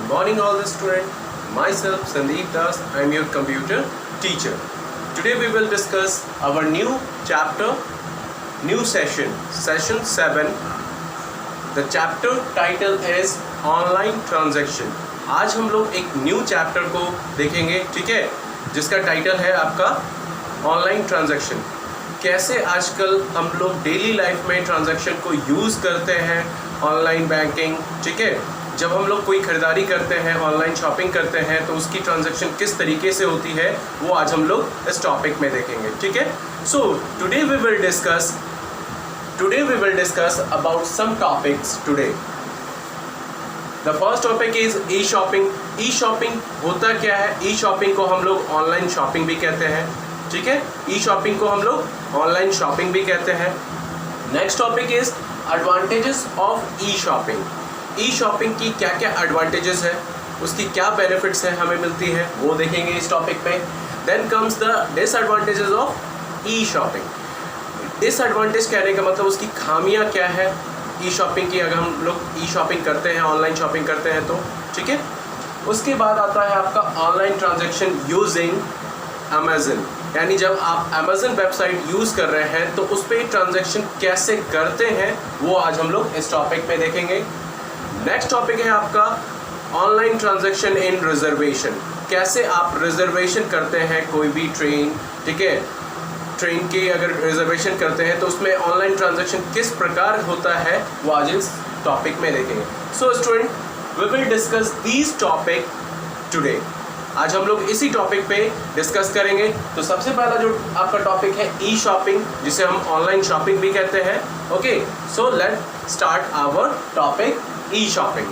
morning all the student. Myself Sandeep Das, I am your computer teacher. Today we will discuss our new chapter, new session 7. The chapter title is online transaction. आज हम लोग एक new chapter को देखेंगे, ठीक है, जिसका title है आपका ऑनलाइन ट्रांजैक्शन। कैसे आजकल हम लोग डेली लाइफ में ट्रांजैक्शन को यूज़ करते हैं, ऑनलाइन बैंकिंग, ठीक है। जब हम लोग कोई ख़रीदारी करते हैं, ऑनलाइन शॉपिंग करते हैं, तो उसकी ट्रांजैक्शन किस तरीके से होती है वो आज हम लोग इस टॉपिक में देखेंगे, ठीक है। So today we will discuss about some topics today. The first topic is e shopping. E shopping होता क्या है? ई शॉपिंग को हम लोग ऑनलाइन शॉपिंग भी कहते हैं, ठीक है। ई शॉपिंग को हम लोग ऑनलाइन शॉपिंग भी कहते हैं। Next topic is advantages of e shopping. E shopping की क्या क्या एडवांटेजेस है, उसकी क्या बेनिफिट्स है हमें मिलती है, वो देखेंगे इस टॉपिक पे। Then comes the disadvantages of e shopping. Disadvantage कहने का मतलब उसकी खामियां क्या है ई शॉपिंग की, अगर हम लोग ई शॉपिंग करते हैं, ऑनलाइन शॉपिंग करते हैं तो, ठीक है। उसके बाद आता है आपका ऑनलाइन ट्रांजैक्शन यूजिंग अमेजन, यानी जब आप अमेजन वेबसाइट यूज़ कर रहे हैं तो उस पर ट्रांजैक्शन कैसे करते हैं वो आज हम लोग इस टॉपिक पे देखेंगे। नेक्स्ट टॉपिक है आपका ऑनलाइन ट्रांजैक्शन इन रिजर्वेशन। कैसे आप रिजर्वेशन करते हैं कोई भी ट्रेन, ठीक है, ट्रेन की अगर रिजर्वेशन करते हैं तो उसमें ऑनलाइन ट्रांजैक्शन किस प्रकार होता है वो आज इस टॉपिक में देखेंगे। So student, we will discuss these topic today. आज हम लोग इसी टॉपिक पे डिस्कस करेंगे। तो सबसे पहला जो आपका टॉपिक है ई शॉपिंग, जिसे हम ऑनलाइन शॉपिंग भी कहते हैं। Okay, so let start our topic e shopping.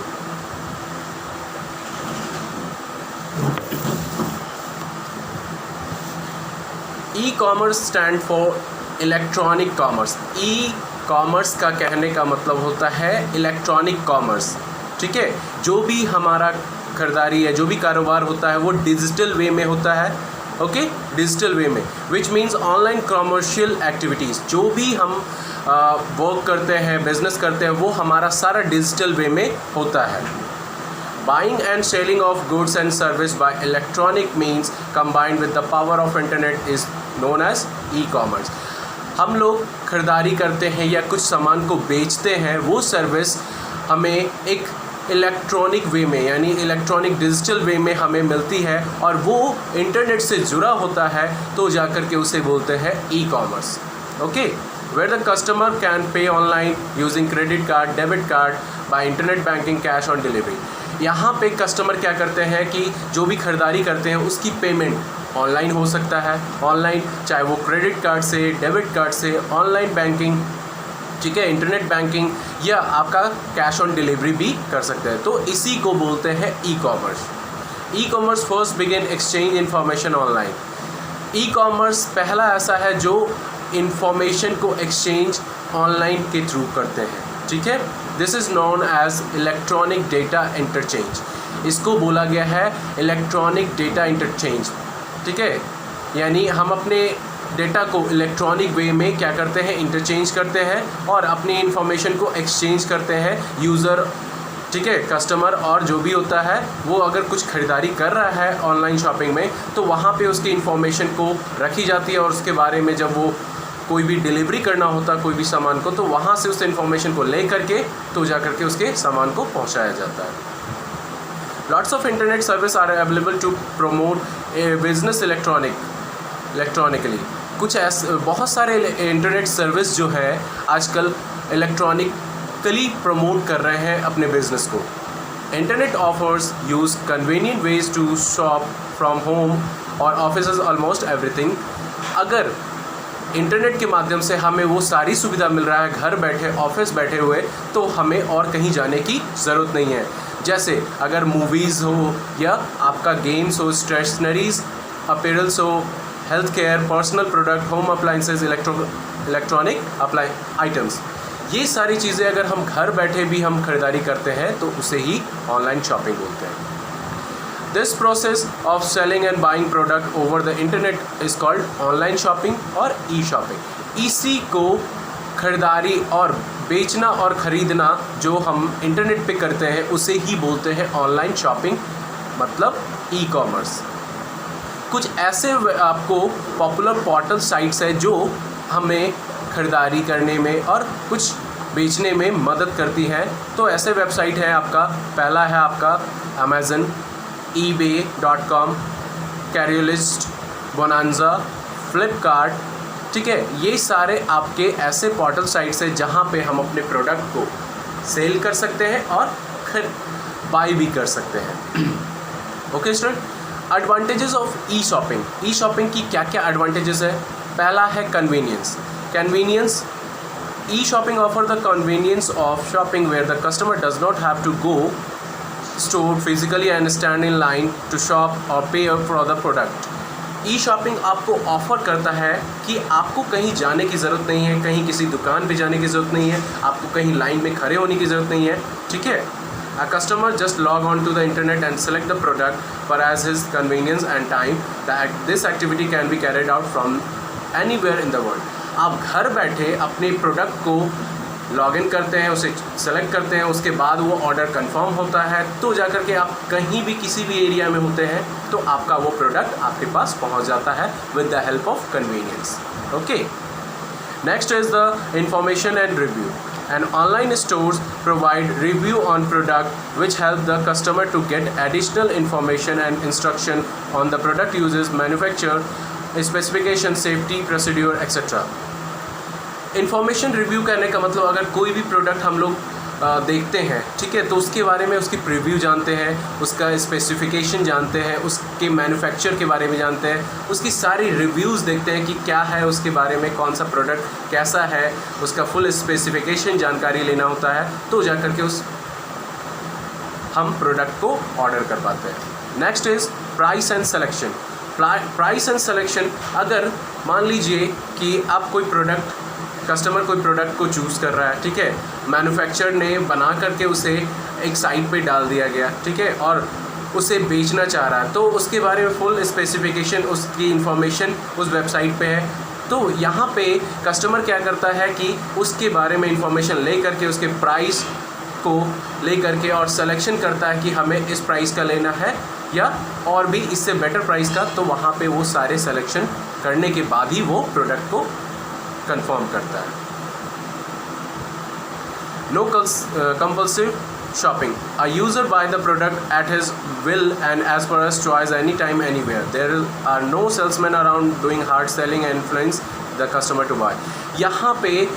E commerce stand for electronic commerce. E commerce का कहने का मतलब होता है इलेक्ट्रॉनिक कॉमर्स, ठीक है। जो भी हमारा खरीदारी है, जो भी कारोबार होता है वो डिजिटल वे में होता है, ओके, डिजिटल वे में, which means online commercial activities. जो भी हम वर्क करते हैं, बिजनेस करते हैं, वो हमारा सारा डिजिटल वे में होता है। Buying and selling of goods and service by electronic means combined with the power of internet is known as e-commerce. हम लोग खरीदारी करते हैं या कुछ सामान को बेचते हैं, वो सर्विस हमें एक इलेक्ट्रॉनिक वे में, यानी इलेक्ट्रॉनिक डिजिटल वे में हमें मिलती है और वो इंटरनेट से जुड़ा होता है, तो जाकर के उसे बोलते हैं e commerce, okay. Where the customer can pay online using credit card, debit card, by internet banking, cash on delivery. यहाँ पे कस्टमर क्या करते हैं कि जो भी खरीदारी करते हैं उसकी पेमेंट ऑनलाइन हो सकता है, ऑनलाइन, चाहे वो क्रेडिट कार्ड से, डेबिट कार्ड से, ऑनलाइन बैंकिंग, ठीक है, इंटरनेट बैंकिंग, या आपका कैश ऑन डिलीवरी भी कर सकते हैं। तो इसी को बोलते हैं e commerce. E commerce first begin exchange information online. E commerce पहला ऐसा है जो इंफॉर्मेशन को एक्सचेंज ऑनलाइन के थ्रू करते हैं, ठीक है। This is known as electronic data interchange. इसको बोला गया है इलेक्ट्रॉनिक डेटा इंटरचेंज, ठीक है। यानी हम अपने डेटा को इलेक्ट्रॉनिक वे में क्या करते हैं, इंटरचेंज करते हैं और अपनी इंफॉर्मेशन को एक्सचेंज करते हैं यूज़र, ठीक है, कस्टमर, और जो भी होता है वो अगर कुछ खरीदारी कर रहा है ऑनलाइन शॉपिंग में तो वहाँ पे उसकी इंफॉर्मेशन को रखी जाती है और उसके बारे में जब वो कोई भी डिलीवरी करना होता है कोई भी सामान को, तो वहाँ से उस इन्फॉर्मेशन को ले करके तो जा करके उसके सामान को पहुँचाया जाता है। Lots of internet service are available to promote a business electronically. कुछ ऐसे बहुत सारे इंटरनेट सर्विस जो है आजकल इलेक्ट्रॉनिकली प्रमोट कर रहे हैं अपने बिजनेस को। Internet offers use convenient ways to shop from home और ऑफिस ऑलमोस्ट एवरीथिंग। अगर इंटरनेट के माध्यम से हमें वो सारी सुविधा मिल रहा है घर बैठे, ऑफिस बैठे हुए, तो हमें और कहीं जाने की ज़रूरत नहीं है। जैसे अगर मूवीज़ हो या आपका गेम्स हो, स्टेशनरीज़, अपीयरेंस हो, health care, personal product, home appliances, electronic items, ये सारी चीज़ें अगर हम घर बैठे भी हम खरीदारी करते हैं तो उसे ही ऑनलाइन शॉपिंग बोलते हैं। This process of selling and buying product over the internet is called online shopping और e-shopping। इसी को खरीदारी और बेचना और ख़रीदना जो हम इंटरनेट पे करते हैं उसे ही बोलते हैं ऑनलाइन शॉपिंग, मतलब ई कॉमर्स। कुछ ऐसे आपको पॉपुलर पोर्टल साइट्स है जो हमें ख़रीदारी करने में और कुछ बेचने में मदद करती है। तो ऐसे वेबसाइट है आपका, पहला है आपका अमेज़न, ebay.com, कैरियोलिस्ट, बोनांजा, फ्लिपकार्ट, ठीक है। ये सारे आपके ऐसे पोर्टल साइट्स हैं जहाँ पे हम अपने प्रोडक्ट को सेल कर सकते हैं और बाई भी कर सकते हैं। Okay student, advantages of e shopping. E shopping की क्या क्या एडवांटेजेस है? पहला है convenience. E-shopping offer the convenience of shopping where the customer does not have to go store physically and stand in line to shop or pay for the product. E-shopping आपको offer करता है कि आपको कहीं जाने की ज़रूरत नहीं है, कहीं किसी दुकान पे जाने की ज़रूरत नहीं है, आपको कहीं लाइन में खड़े होने की ज़रूरत नहीं है, ठीक है। A customer just log on to the internet and select the product for as his convenience and time. This activity can be carried out from anywhere in the world. आप घर बैठे अपने प्रोडक्ट को लॉगिन करते हैं, उसे select करते हैं, उसके बाद वो ऑर्डर कंफर्म होता है, तो जाकर के आप कहीं भी किसी भी एरिया में होते हैं तो आपका वो प्रोडक्ट आपके पास पहुंच जाता है with the help of convenience. Okay, next is the information and review. And online stores provide review on product which help the customer to get additional information and instruction on the product uses, manufacturer, specification, safety, procedure, etc. Information review करने का मतलब अगर कोई भी product हम लोग देखते हैं, ठीक है, तो उसके बारे में उसकी प्रीव्यू जानते हैं, उसका स्पेसिफिकेशन जानते हैं, उसके मैन्युफैक्चर के बारे में जानते हैं, उसकी सारी रिव्यूज़ देखते हैं कि क्या है उसके बारे में, कौन सा प्रोडक्ट कैसा है, उसका फुल स्पेसिफिकेशन जानकारी लेना होता है, तो जाकर के हम प्रोडक्ट को ऑर्डर कर पाते हैं। Next is price and selection. Price and selection, अगर मान लीजिए कि आप कस्टमर कोई प्रोडक्ट को चूज़ कर रहा है, ठीक है, मैन्युफैक्चरर ने बना करके उसे एक साइट पे डाल दिया गया, ठीक है, और उसे बेचना चाह रहा है, तो उसके बारे में फुल स्पेसिफिकेशन, उसकी इंफॉर्मेशन उस वेबसाइट पे है। तो यहाँ पे कस्टमर क्या करता है कि उसके बारे में इंफॉर्मेशन ले करके उसके प्राइस को ले करके और सिलेक्शन करता है कि हमें इस प्राइस का लेना है या और भी इससे बेटर प्राइस का, तो वहाँ पे वो सारे सिलेक्शन करने के बाद ही वो प्रोडक्ट को कंफर्म करता है। No compulsive shopping. A user buy the product at his will and as per his choice any time anywhere. There are no salesman around doing hard selling and influence the customer to buy. यहाँ पे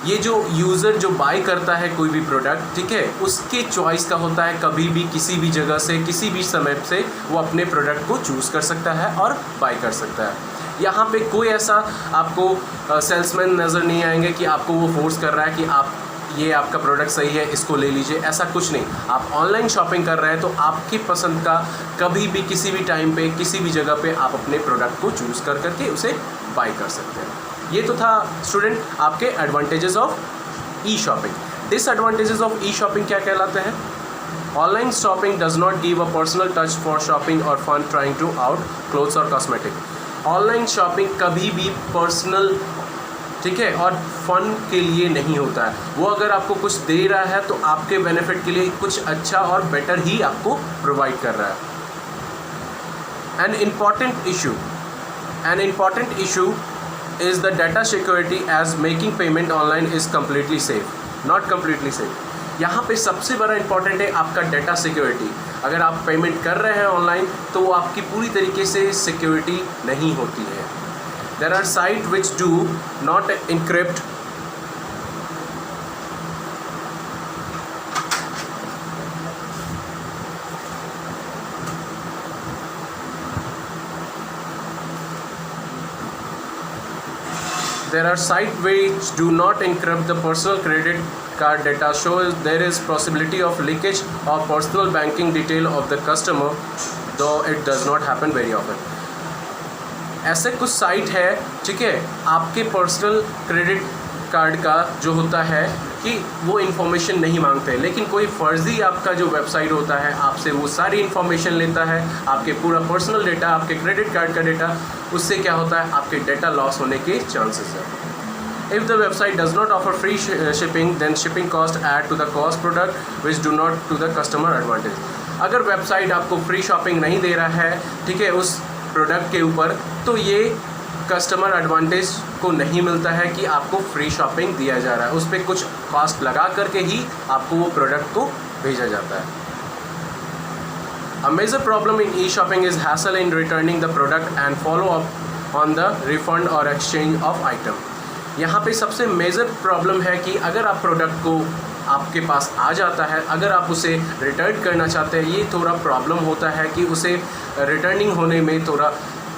ये जो user जो bye करता है कोई भी product, ठीक है, उसके चॉइस का होता है, कभी भी किसी भी जगह से किसी भी समय से वो अपने प्रोडक्ट को चूज़ कर सकता है और बाय कर सकता है। यहाँ पे कोई ऐसा आपको सेल्समैन नज़र नहीं आएंगे कि आपको वो फोर्स कर रहा है कि आप ये आपका प्रोडक्ट सही है, इसको ले लीजिए, ऐसा कुछ नहीं। आप ऑनलाइन शॉपिंग कर रहे हैं तो आपकी पसंद का कभी भी किसी भी टाइम पे किसी भी जगह पे आप अपने प्रोडक्ट को चूज़ कर करके उसे बाय कर सकते हैं। ये तो था स्टूडेंट आपके advantages of e shopping. Disadvantages of e shopping क्या कहलाते हैं? Online shopping does not give a personal touch for shopping और fun trying to out clothes और कॉस्मेटिक। ऑनलाइन शॉपिंग कभी भी पर्सनल, ठीक है, और फन के लिए नहीं होता है। वो अगर आपको कुछ दे रहा है तो आपके बेनिफिट के लिए कुछ अच्छा और बेटर ही आपको प्रोवाइड कर रहा है। An important issue is the data security as making payment online is completely safe, not completely safe. यहाँ पे सबसे बड़ा इंपॉर्टेंट है आपका डाटा सिक्योरिटी। अगर आप पेमेंट कर रहे हैं ऑनलाइन तो वो आपकी पूरी तरीके से सिक्योरिटी नहीं होती है। There are sites which do not encrypt the personal credit card data, shows there is possibility of leakage of personal banking detail of the customer, though it does not happen very often. ऐसे कुछ site है, ठीक है, आपके personal credit card का जो होता है कि वो इन्फॉर्मेशन नहीं मांगते, लेकिन कोई फर्जी आपका जो वेबसाइट होता है आपसे वो सारी इन्फॉर्मेशन लेता है, आपके पूरा पर्सनल डेटा, आपके क्रेडिट कार्ड का डेटा, उससे क्या होता है आपके डेटा लॉस होने के चांसेस है। If the website does not offer free shipping, then shipping cost add to the cost product which do not to the customer advantage. अगर वेबसाइट आपको फ्री शॉपिंग नहीं दे रहा है, ठीक है, उस प्रोडक्ट के ऊपर, तो ये कस्टमर एडवांटेज को नहीं मिलता है कि आपको फ्री शॉपिंग दिया जा रहा है, उस पर कुछ कॉस्ट लगा करके ही आपको वो प्रोडक्ट को भेजा जाता है. A major problem in e-shopping is hassle in returning the product and follow up on the refund or exchange of item. यहाँ पे सबसे मेजर प्रॉब्लम है कि अगर आप प्रोडक्ट को आपके पास आ जाता है, अगर आप उसे रिटर्न करना चाहते हैं, ये थोड़ा प्रॉब्लम होता है कि उसे रिटर्निंग होने में थोड़ा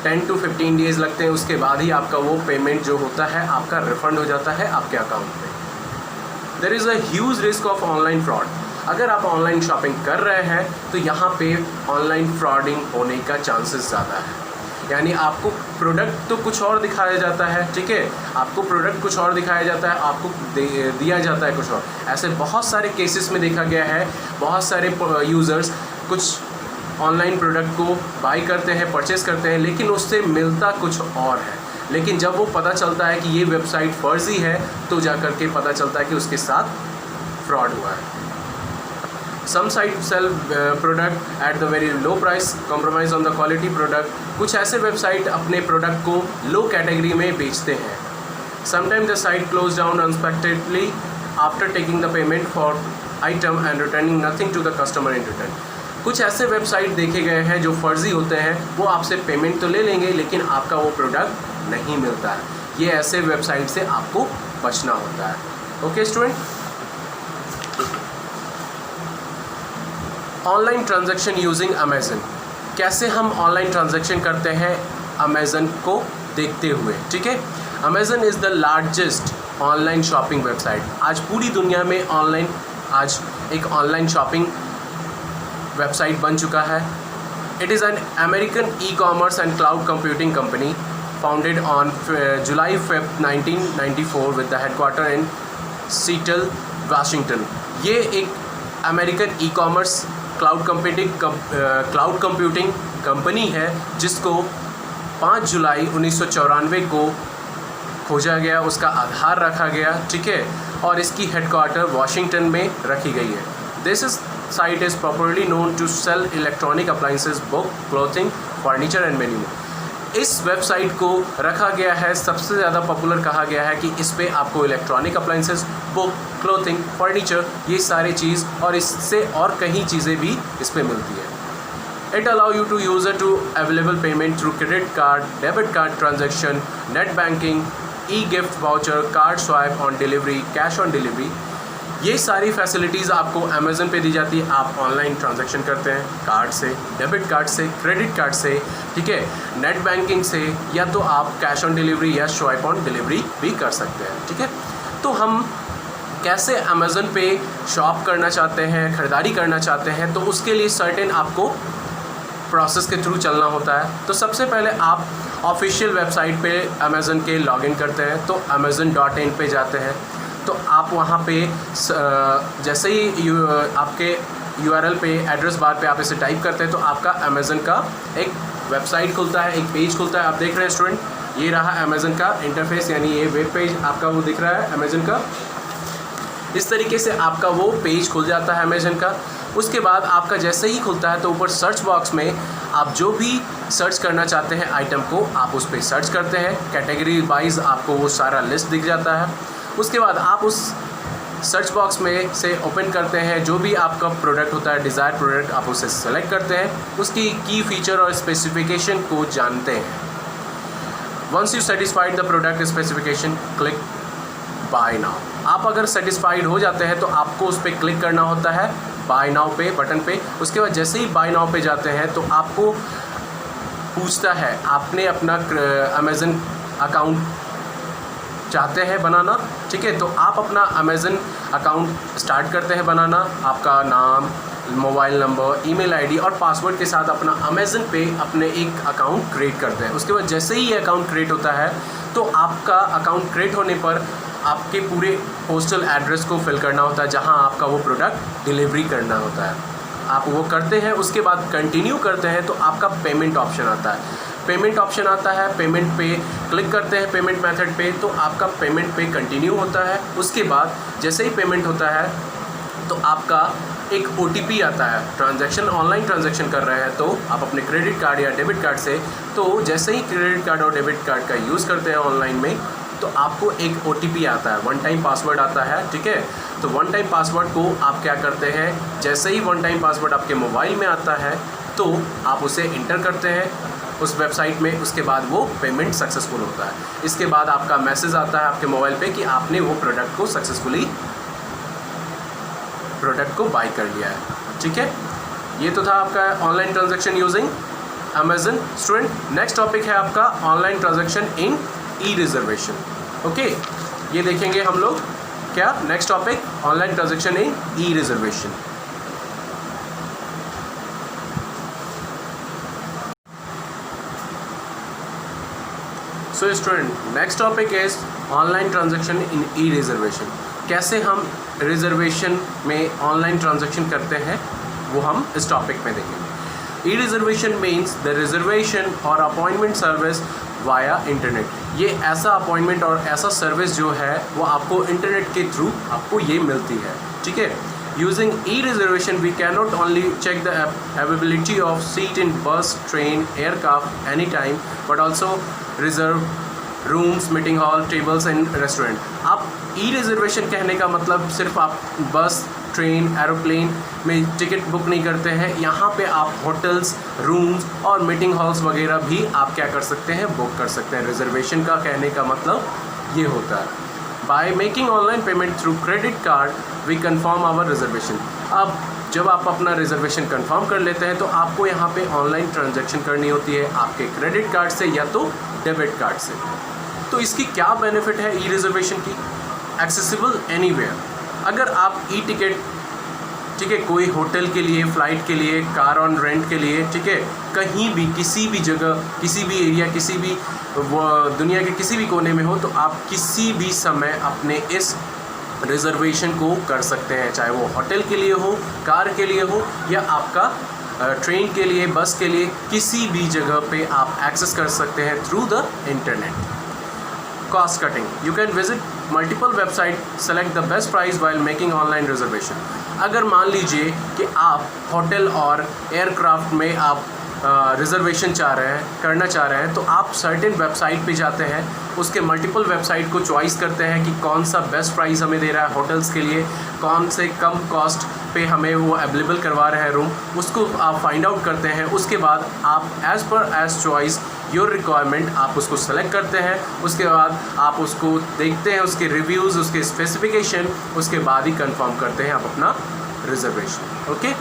10 to 15 डेज़ लगते हैं. उसके बाद ही आपका वो पेमेंट जो होता है आपका रिफ़ंड हो जाता है आपके अकाउंट पे. There is a huge risk of online fraud. अगर आप ऑनलाइन शॉपिंग कर रहे हैं तो यहाँ पे ऑनलाइन फ्रॉडिंग होने का चांसेस ज़्यादा है. यानी आपको प्रोडक्ट तो कुछ और दिखाया जाता है, ठीक है, आपको प्रोडक्ट कुछ और दिखाया जाता है, आपको दिया जाता है कुछ और. ऐसे बहुत सारे केसेस में देखा गया है, बहुत सारे यूज़र्स कुछ ऑनलाइन प्रोडक्ट को बाई करते हैं, परचेज़ करते हैं, लेकिन उससे मिलता कुछ और है. लेकिन जब वो पता चलता है कि ये वेबसाइट फर्जी है तो जा कर के पता चलता है कि उसके साथ फ्रॉड हुआ है. Some sites sell product at the very low price, compromise on the quality product. कुछ ऐसे वेबसाइट अपने प्रोडक्ट को लो कैटेगरी में बेचते हैं. Sometimes the site close down unexpectedly after taking the payment for item and returning nothing to the customer in return. कुछ ऐसे website देखे गए हैं जो फर्जी होते हैं, वो आपसे पेमेंट तो ले लेंगे लेकिन आपका वो प्रोडक्ट नहीं मिलता है. ये ऐसे वेबसाइट से आपको बचना होता है. Okay student, online transaction using Amazon. कैसे हम ऑनलाइन ट्रांजैक्शन करते हैं अमेज़न को देखते हुए, ठीक है. Amazon is the largest online shopping website. आज पूरी दुनिया में आज एक ऑनलाइन शॉपिंग वेबसाइट बन चुका है. It is an American e commerce and cloud computing company founded on July 5, 1994 with the headquarter in Seattle, Washington. ये एक American e commerce cloud computing company है जिसको 5 जुलाई 1994 को खोजा गया, उसका आधार रखा गया, ठीक है, और इसकी हेडक्वार्टर वाशिंगटन में रखी गई है. This is site is popularly known to sell electronic appliances, book, clothing, furniture and many more. इस वेबसाइट को रखा गया है, सबसे ज़्यादा पॉपुलर कहा गया है कि इस पे आपको electronic appliances, book, clothing, furniture, ये सारी चीज़ और इससे और कई चीज़ें भी इस पे मिलती है. It allow you to user to available payment through credit card, debit card transaction, net banking, e gift voucher, card swipe on delivery, cash on delivery. ये सारी फैसिलिटीज़ आपको अमेज़न पे दी जाती है. आप ऑनलाइन ट्रांजैक्शन करते हैं कार्ड से, डेबिट कार्ड से, क्रेडिट कार्ड से, ठीक है, नेट बैंकिंग से, या तो आप कैश ऑन डिलीवरी या स्वाइप ऑन डिलीवरी भी कर सकते हैं, ठीक है. तो हम कैसे अमेज़न पे शॉप करना चाहते हैं, ख़रीदारी करना चाहते हैं, तो उसके लिए सर्टेन आपको प्रोसेस के थ्रू चलना होता है. तो सबसे पहले आप ऑफिशियल वेबसाइट पे अमेज़न के लॉगिन करते हैं, तो amazon.in पे जाते हैं. तो आप वहाँ पे जैसे ही आपके URL पे, एड्रेस बार पे आप इसे टाइप करते हैं तो आपका अमेज़न का एक वेबसाइट खुलता है, एक पेज खुलता है. आप देख रहे हैं स्टूडेंट, ये रहा अमेज़न का इंटरफेस, यानी ये वेब पेज आपका वो दिख रहा है अमेज़न का. इस तरीके से आपका वो पेज खुल जाता है अमेज़न का. उसके बाद आपका जैसे ही खुलता है तो ऊपर सर्च बॉक्स में आप जो भी सर्च करना चाहते हैं आइटम को आप उस पर सर्च करते हैं. कैटेगरी वाइज आपको वो सारा लिस्ट दिख जाता है. उसके बाद आप उस सर्च बॉक्स में से ओपन करते हैं, जो भी आपका प्रोडक्ट होता है, डिज़ायर प्रोडक्ट, आप उसे सेलेक्ट करते हैं, उसकी की फीचर और स्पेसिफिकेशन को जानते हैं. Once you satisfied the product specification, click buy now. आप अगर सेटिस्फाइड हो जाते हैं तो आपको उस पर क्लिक करना होता है बाय नाउ पे, बटन पे. उसके बाद जैसे ही बाय नाउ पे जाते हैं तो आपको पूछता है आपने अपना अमेज़न अकाउंट चाहते हैं बनाना, ठीक है. तो आप अपना अमेज़न अकाउंट स्टार्ट करते हैं बनाना. आपका नाम, मोबाइल नंबर, ईमेल आईडी और पासवर्ड के साथ अपना अमेज़न पे अपने एक अकाउंट क्रिएट करते हैं. उसके बाद जैसे ही ये अकाउंट क्रिएट होता है तो आपका अकाउंट क्रिएट होने पर आपके पूरे पोस्टल एड्रेस को फिल करना होता है जहां आपका वो प्रोडक्ट डिलीवरी करना होता है. आप वो करते हैं, उसके बाद कंटिन्यू करते हैं तो आपका पेमेंट ऑप्शन आता है. पेमेंट ऑप्शन आता है, पेमेंट पे क्लिक करते हैं पेमेंट मेथड पे, तो आपका पेमेंट पे कंटिन्यू होता है। उसके बाद जैसे ही पेमेंट होता है तो आपका एक OTP आता है। ट्रांजैक्शन ऑनलाइन ट्रांजैक्शन कर रहे हैं तो आप अपने क्रेडिट कार्ड या डेबिट कार्ड से, तो जैसे ही क्रेडिट कार्ड और डेबिट कार्ड का यूज़ करते हैं ऑनलाइन में तो आपको एक OTP आता है, वन टाइम पासवर्ड आता है, ठीक है। तो वन टाइम पासवर्ड को आप क्या करते हैं, जैसे ही वन टाइम पासवर्ड आपके मोबाइल में आता है तो आप उसे इंटर करते हैं उस वेबसाइट में, उसके बाद वो पेमेंट सक्सेसफुल होता है। इसके बाद आपका मैसेज आता है आपके मोबाइल पे कि आपने वो प्रोडक्ट को सक्सेसफुली बाय कर लिया है, ठीक है। ये तो था आपका online transaction using Amazon. Student, next topic है आपका online transaction in E reservation. Okay, ये देखेंगे हम लोग क्या next topic, online transaction in E reservation. So student, next topic is online transaction in E reservation. कैसे हम रिजर्वेशन में ऑनलाइन ट्रांजैक्शन करते हैं वो हम इस टॉपिक में देखेंगे। ई रिजर्वेशन मीन्स द रिजर्वेशन और अपॉइंटमेंट सर्विस वाया इंटरनेट। ये ऐसा अपॉइंटमेंट और ऐसा सर्विस जो है वो आपको इंटरनेट के थ्रू आपको ये मिलती है, ठीक है। Using e reservation we can not only check the availability of seat in bus, train, aircraft any time, but also reserve rooms, meeting hall, tables and restaurant. आप ई रिजर्वेशन कहने का मतलब सिर्फ आप बस, ट्रेन, एरोप्लेन में ticket book नहीं करते हैं, यहाँ पे आप होटल्स, रूम्स और मीटिंग हॉल्स वगैरह भी आप क्या कर सकते हैं, बुक कर सकते हैं। रिजर्वेशन का कहने का मतलब ये होता है। By making online payment through credit card we confirm our reservation. अब जब आप अपना रिजर्वेशन कंफर्म कर लेते हैं तो आपको यहाँ पे ऑनलाइन ट्रांजैक्शन करनी होती है आपके क्रेडिट कार्ड से या तो डेबिट कार्ड से। तो इसकी क्या बेनिफिट है ई रिजर्वेशन की? Accessible anywhere. अगर आप ई टिकट, ठीक है, कोई होटल के लिए, फ़्लाइट के लिए, कार ऑन रेंट के लिए, ठीक है, कहीं भी, किसी भी जगह, किसी भी एरिया, किसी भी दुनिया के किसी भी कोने में हो, तो आप किसी भी समय अपने इस रिजर्वेशन को कर सकते हैं, चाहे वो होटल के लिए हो, कार के लिए हो या आपका ट्रेन के लिए, बस के लिए, किसी भी जगह पे आप एक्सेस कर सकते हैं through the internet. Cost cutting. You can visit multiple websites, select the best price while making online reservation. अगर मान लीजिए कि आप होटल और एयरक्राफ्ट में आप रिजर्वेशन करना चाह रहे हैं, तो आप सर्टेन वेबसाइट पे जाते हैं, उसके मल्टीपल वेबसाइट को चॉइस करते हैं कि कौन सा बेस्ट प्राइस हमें दे रहा है होटल्स के लिए, कौन से कम कॉस्ट पे हमें वो अवेलेबल करवा रहे हैं रूम, उसको आप फाइंड आउट करते हैं। उसके बाद आप एज़ चॉइस योर रिक्वायरमेंट आप उसको सेलेक्ट करते हैं। उसके बाद आप उसको देखते हैं, उसके रिव्यूज़, उसके स्पेसिफिकेशन, उसके बाद ही कंफर्म करते हैं आप अपना reservation. Okay,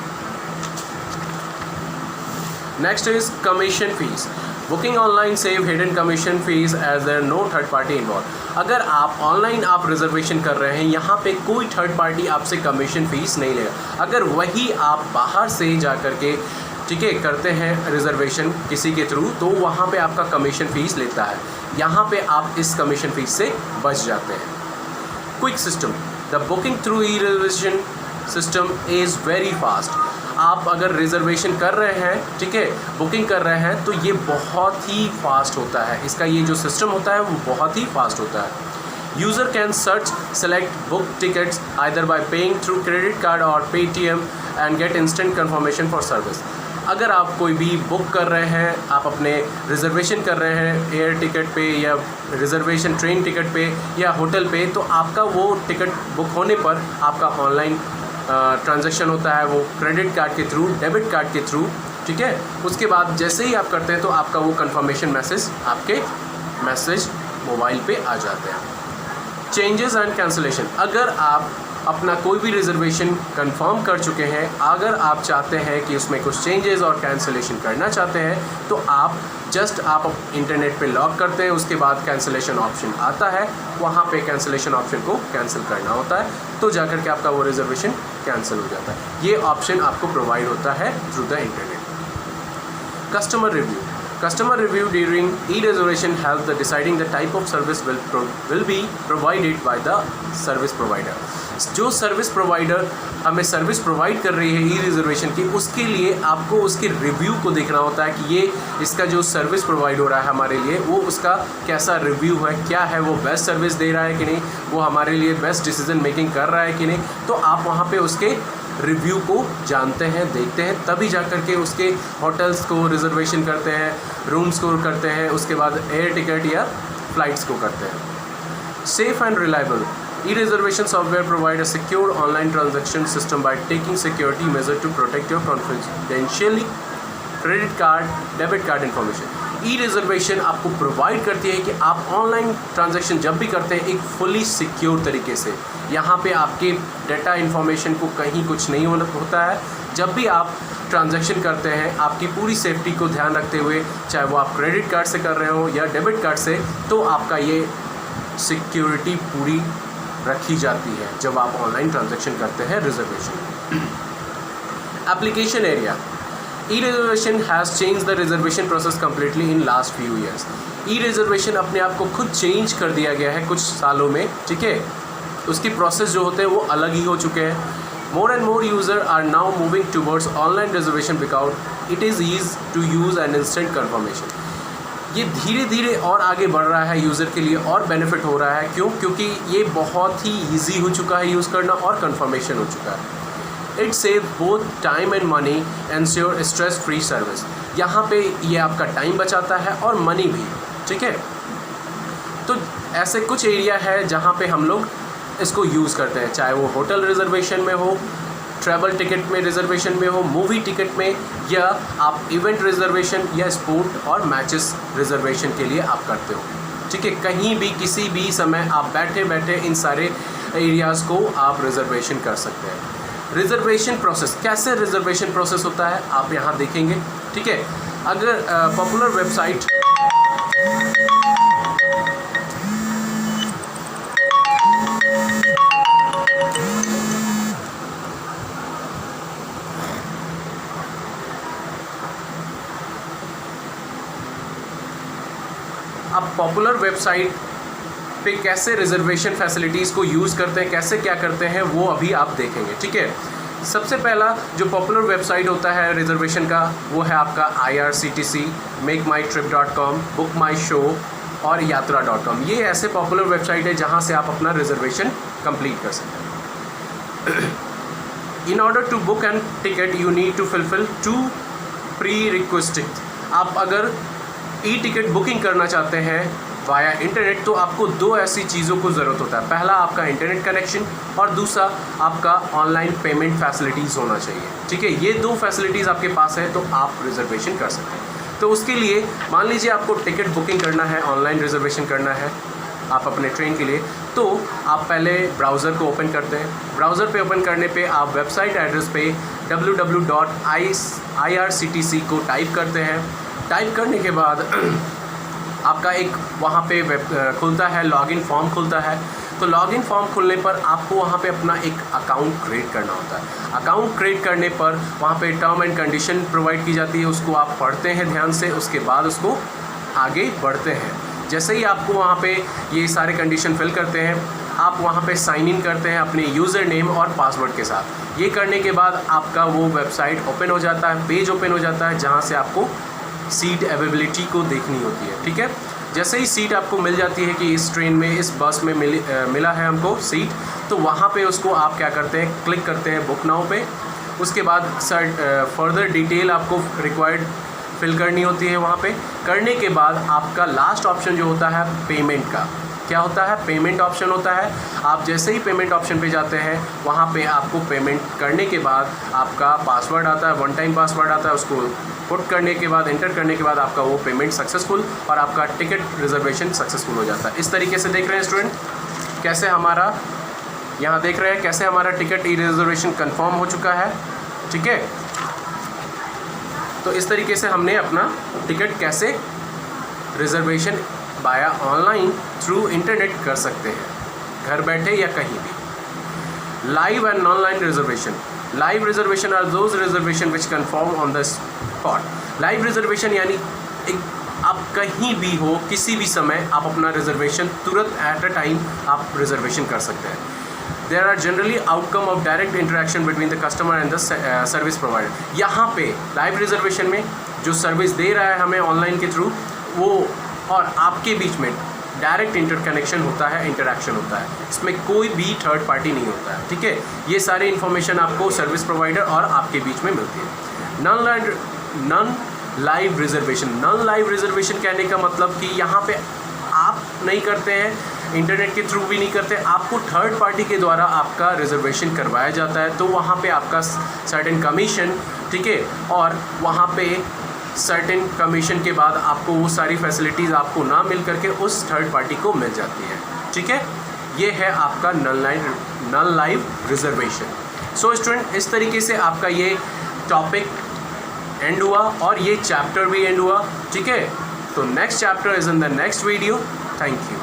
next is commission fee. Booking online save hidden commission fee as there no third party involve. अगर आप ऑनलाइन आप रिजर्वेशन कर रहे हैं, यहाँ पे कोई थर्ड पार्टी आपसे कमीशन फ़ीस नहीं लेगा। अगर वही आप बाहर से जा कर के, ठीक है, करते हैं रिजर्वेशन किसी के थ्रू, तो वहाँ पे आपका कमीशन फ़ीस लेता है। यहाँ पे आप इस कमीशन फ़ीस से बच जाते हैं। Quick system. The booking through E reservation system is very fast. आप अगर रिजर्वेशन कर रहे हैं, ठीक है, बुकिंग कर रहे हैं, तो ये बहुत ही फास्ट होता है। इसका ये जो सिस्टम होता है वो बहुत ही फास्ट होता है। User can search, select, book tickets either by paying through credit card or Paytm and get instant confirmation for service. अगर आप कोई भी बुक कर रहे हैं, आप अपने रिजर्वेशन कर रहे हैं एयर टिकट पे या रिजर्वेशन ट्रेन टिकट पे या होटल पे, तो आपका वो टिकट बुक होने पर आपका ऑनलाइन ट्रांजैक्शन होता है वो क्रेडिट कार्ड के थ्रू, डेबिट कार्ड के थ्रू, ठीक है। उसके बाद जैसे ही आप करते हैं तो आपका वो कंफर्मेशन मैसेज आपके मैसेज मोबाइल पे आ जाते हैं। Changes and cancellation. अगर आप अपना कोई भी रिजर्वेशन कंफर्म कर चुके हैं, अगर आप चाहते हैं कि उसमें कुछ चेंजेस और कैंसिलेशन करना चाहते हैं, तो आप आप इंटरनेट पे लॉग करते हैं, उसके बाद कैंसिलेशन ऑप्शन आता है, वहाँ पे कैंसिलेशन ऑप्शन को कैंसिल करना होता है, तो जाकर के आपका वो रिजर्वेशन कैंसिल हो जाता है। ये ऑप्शन आपको प्रोवाइड होता है through the internet. Customer review. Customer review during e-reservation help the deciding the type of service will be provided by the service provider. जो सर्विस प्रोवाइडर हमें सर्विस प्रोवाइड कर रही है ई-रिजर्वेशन की, उसके लिए आपको उसके रिव्यू को देखना होता है कि ये इसका जो सर्विस प्रोवाइड हो रहा है हमारे लिए, वो उसका कैसा रिव्यू है, क्या है, वो बेस्ट सर्विस दे रहा है कि नहीं, वो हमारे लिए बेस्ट डिसीजन मेकिंग कर रहा है कि नहीं। तो आप वहाँ पे उसके रिव्यू को जानते हैं, देखते हैं, तभी जा कर के उसके होटल्स को रिजर्वेशन करते हैं, रूम्स को करते हैं, उसके बाद एयर टिकट या फ्लाइट्स को करते हैं। Safe and reliable e-reservation software provide a secure online transaction system by taking security measure to protect your confidentially credit card, debit card information. ई-रिजर्वेशन आपको प्रोवाइड करती है कि आप ऑनलाइन ट्रांजैक्शन जब भी करते हैं एक फुली सिक्योर तरीके से, यहाँ पे आपके डाटा इन्फॉर्मेशन को कहीं कुछ नहीं होता है। जब भी आप ट्रांजैक्शन करते हैं आपकी पूरी सेफ्टी को ध्यान रखते हुए, चाहे वो आप क्रेडिट कार्ड से कर रहे हो या डेबिट कार्ड से, तो आपका ये सिक्योरिटी पूरी रखी जाती है जब आप ऑनलाइन ट्रांजैक्शन करते हैं reservation. Application area e reservation has changed the reservation process completely in last few years. E reservation अपने आप को खुद चेंज कर दिया गया है कुछ सालों में, ठीक है। उसकी प्रोसेस जो होते हैं वो अलग ही हो चुके हैं। More and more user are now moving towards online reservation because it is ease to use and instant confirmation. ये धीरे धीरे और आगे बढ़ रहा है यूज़र के लिए और बेनिफिट हो रहा है। क्यों? क्योंकि ये बहुत ही ईजी हो चुका है यूज़ करना और कंफर्मेशन हो चुका है। It save both time and money, ensure stress free service. यहाँ पे ये आपका टाइम बचाता है और मनी भी, ठीक है। तो ऐसे कुछ एरिया है जहाँ पे हम लोग इसको यूज़ करते हैं, चाहे वो होटल रिजर्वेशन में हो, ट्रैवल टिकट में रिजर्वेशन में हो, मूवी टिकट में, या आप इवेंट रिजर्वेशन या स्पोर्ट और मैचेस रिजर्वेशन के लिए आप करते हो, ठीक है। कहीं भी किसी भी समय आप बैठे बैठे इन सारे एरियाज़ को आप रिजर्वेशन कर सकते हैं। रिजर्वेशन प्रोसेस, कैसे रिजर्वेशन प्रोसेस होता है आप यहाँ देखेंगे, ठीक है। अगर पॉपुलर वेबसाइट आप पॉपुलर वेबसाइट पे कैसे रिजर्वेशन फैसिलिटीज़ को यूज़ करते हैं, कैसे क्या करते हैं, वो अभी आप देखेंगे, ठीक है। सबसे पहला जो पॉपुलर वेबसाइट होता है रिजर्वेशन का, वो है आपका IRCTC, MakeMyTrip.com, BookMyShow और Yatra.com। ये ऐसे पॉपुलर वेबसाइट है जहाँ से आप अपना रिजर्वेशन कंप्लीट कर सकते हैं। In order to book and ticket you need to fulfil 2 prerequisite. आप अगर ई टिकट बुकिंग करना चाहते हैं वाया इंटरनेट, तो आपको 2 ऐसी चीज़ों को ज़रूरत होता है। पहला आपका इंटरनेट कनेक्शन और दूसरा आपका ऑनलाइन पेमेंट फैसिलिटीज़ होना चाहिए, ठीक है। ये 2 फैसिलिटीज़ आपके पास है तो आप रिजर्वेशन कर सकते हैं। तो उसके लिए मान लीजिए आपको टिकट बुकिंग करना है, ऑनलाइन रिजर्वेशन करना है आप अपने ट्रेन के लिए, तो आप पहले ब्राउज़र को ओपन करते हैं। ब्राउज़र पे ओपन करने पे आप वेबसाइट एड्रेस पे www.irctc को टाइप करते हैं। टाइप करने के बाद आपका एक वहाँ पे वेब खुलता है, लॉगिन फॉर्म खुलता है। तो लॉगिन फॉर्म खुलने पर आपको वहाँ पे अपना एक अकाउंट क्रिएट करना होता है। अकाउंट क्रिएट करने पर वहाँ पे टर्म एंड कंडीशन प्रोवाइड की जाती है, उसको आप पढ़ते हैं ध्यान से, उसके बाद उसको आगे बढ़ते हैं। जैसे ही आपको वहाँ पे ये सारे कंडीशन फिल करते हैं, आप वहाँ पे साइन इन करते हैं अपने यूज़र नेम और पासवर्ड के साथ। ये करने के बाद आपका वो वेबसाइट ओपन हो जाता है, पेज ओपन हो जाता है जहाँ से आपको सीट अवेलेबिलिटी को देखनी होती है, ठीक है। जैसे ही सीट आपको मिल जाती है कि इस ट्रेन में, इस बस में मिला है हमको सीट, तो वहाँ पे उसको आप क्या करते हैं, क्लिक करते हैं बुक नाउ पे। उसके बाद फर्दर डिटेल आपको रिक्वायर्ड फिल करनी होती है। वहाँ पे करने के बाद आपका लास्ट ऑप्शन जो होता है पेमेंट का, क्या होता है, पेमेंट ऑप्शन होता है। आप जैसे ही पेमेंट ऑप्शन पे जाते हैं, वहाँ पे आपको पेमेंट करने के बाद आपका पासवर्ड आता है, 1 टाइम पासवर्ड आता है, उसको पुट करने के बाद, एंटर करने के बाद आपका वो पेमेंट सक्सेसफुल और आपका टिकट रिजर्वेशन सक्सेसफुल हो जाता है। इस तरीके से देख रहे हैं स्टूडेंट, कैसे हमारा यहाँ देख रहे हैं कैसे हमारा टिकट ई रिजर्वेशन कन्फर्म हो चुका है, ठीक है। तो इस तरीके से हमने अपना टिकट कैसे रिजर्वेशन बाया ऑनलाइन थ्रू इंटरनेट कर सकते हैं, घर बैठे या कहीं भी। Live and online reservation. Live reservation are those reservation which confirm on the spot. Live reservation यानी आप कहीं भी हो, किसी भी समय आप अपना रिजर्वेशन तुरंत एट अ टाइम आप रिजर्वेशन कर सकते हैं. There are generally outcome of direct interaction between the customer and the service provider. यहाँ पे लाइव रिजर्वेशन में जो सर्विस दे रहा है हमें ऑनलाइन के थ्रू, वो और आपके बीच में डायरेक्ट इंटरकनेक्शन होता है, इंटरेक्शन होता है. इसमें कोई भी थर्ड पार्टी नहीं होता है. ठीक है, ये सारी इन्फॉर्मेशन आपको सर्विस प्रोवाइडर और आपके बीच में मिलती है. Non live reservation. Non live reservation कहने का मतलब कि यहाँ पे आप नहीं करते हैं, इंटरनेट के थ्रू भी नहीं करते, आपको थर्ड पार्टी के द्वारा आपका रिजर्वेशन करवाया जाता है. तो वहाँ पे आपका सर्टेन कमीशन, ठीक है, और वहाँ पे सर्टेन कमीशन के बाद आपको वो सारी फैसिलिटीज़ आपको ना मिल करके उस थर्ड पार्टी को मिल जाती है. ठीक है, ये है आपका non live reservation. So student, इस तरीके से आपका ये टॉपिक एंड हुआ और ये चैप्टर भी एंड हुआ. ठीक है, तो next chapter is in the next video. Thank you.